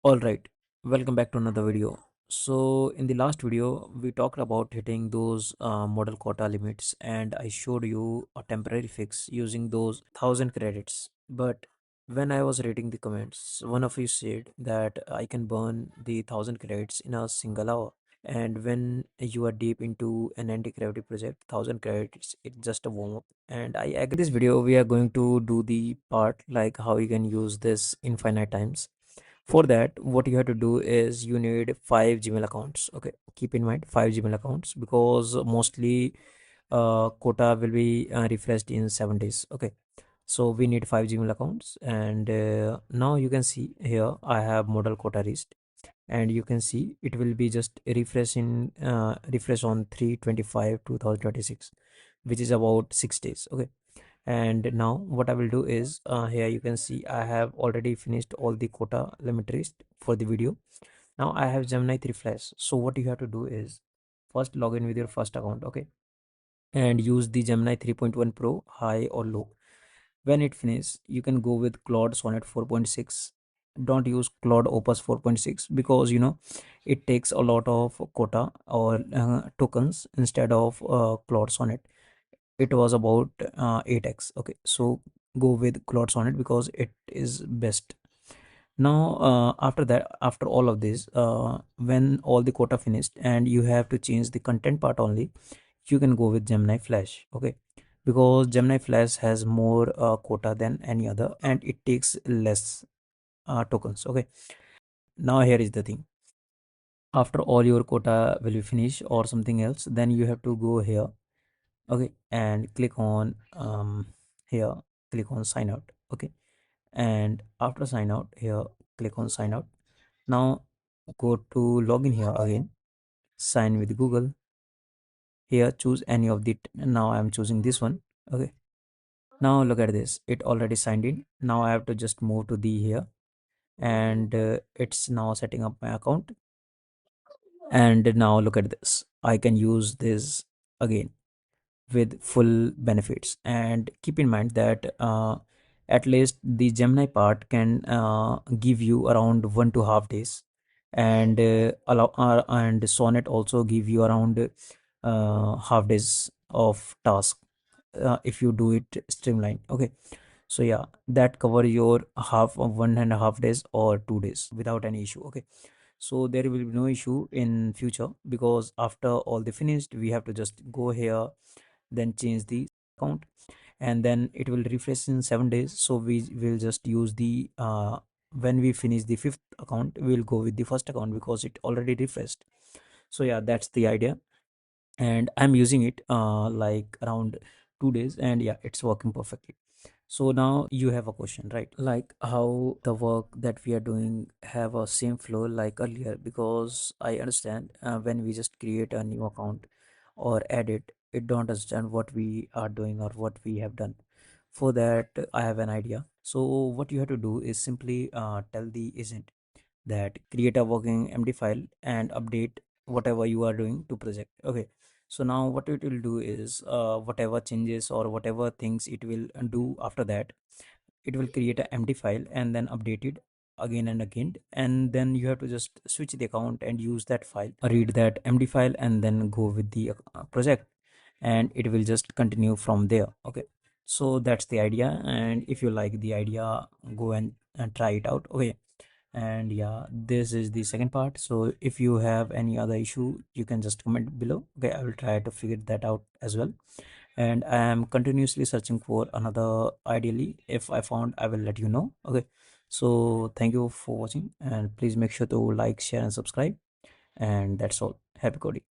All right, welcome back to another video. So in the last video, we talked about hitting those model quota limits, and I showed you a temporary fix using those 1000 credits. But when I was reading the comments, one of you said that I can burn the 1000 credits in a single hour. And when you are deep into an anti-gravity project, 1000 credits, it's just a warm up. And I agree. In this video, we are going to do the part like how you can use this infinite times. For that, what you have to do is you need 5 Gmail accounts. Okay, keep in mind 5 Gmail accounts because mostly quota will be refreshed in 7 days. Okay, so we need 5 Gmail accounts, and now you can see here I have model quota reached, and you can see it will be just refresh on 325 2026, which is about 6 days. Okay, and now what I will do is here you can see I have already finished all the quota limitaries for the video. Now I have Gemini 3 Flash. So what you have to do is first log in with your first account, okay, and use the Gemini 3.1 Pro high or low. When it finishes, you can go with Claude Sonnet 4.6. Don't use Claude Opus 4.6 because it takes a lot of quota or tokens instead of Claude Sonnet. It was about 8x. Okay, so go with Claude Sonnet because it is best. Now after that, after all of this, when all the quota finished and you have to change the content part only, you can go with Gemini Flash. Okay, because Gemini Flash has more quota than any other and it takes less tokens. Okay, now here is the thing. After all your quota will be finished or something else, then you have to go here. Okay, and click on here, click on sign out. Okay, and after sign out here, click on sign out. Now go to login here again, sign with Google. Here choose any of the now I am choosing this one. Okay, now look at this, it already signed in. Now I have to just move to the here, and it's now setting up my account. And now look at this, I can use this again with full benefits. And keep in mind that at least the Gemini part can give you around 1.5 days, and and Sonnet also give you around half days of task if you do it streamline. Okay, so yeah, that cover your half of 1.5 days or 2 days without any issue. Okay, so there will be no issue in future because after all the finished, we have to just go here, then change the account, and then it will refresh in 7 days. So we will just use the when we finish the fifth account, we'll go with the first account because it already refreshed. So yeah, that's the idea, and I'm using it like around 2 days, and yeah, it's working perfectly. So now you have a question, right? Like how the work that we are doing have a same flow like earlier, because I understand when we just create a new account or edit, it don't understand what we are doing or what we have done. For that, I have an idea. So what you have to do is simply tell the agent that create a working MD file and update whatever you are doing to project. Okay, so now what it will do is whatever changes or whatever things it will do after that, it will create a empty file and then update it again and again, and then you have to just switch the account and use that file, read that empty file, and then go with the project, and it will just continue from there. Okay, so that's the idea, and if you like the idea, go and try it out. Okay, and yeah, this is the second part. So if you have any other issue, you can just comment below. Okay, I will try to figure that out as well, and I am continuously searching for another. Ideally, if I found, I will let you know. Okay, so thank you for watching, and please make sure to like, share, and subscribe. And that's all. Happy coding.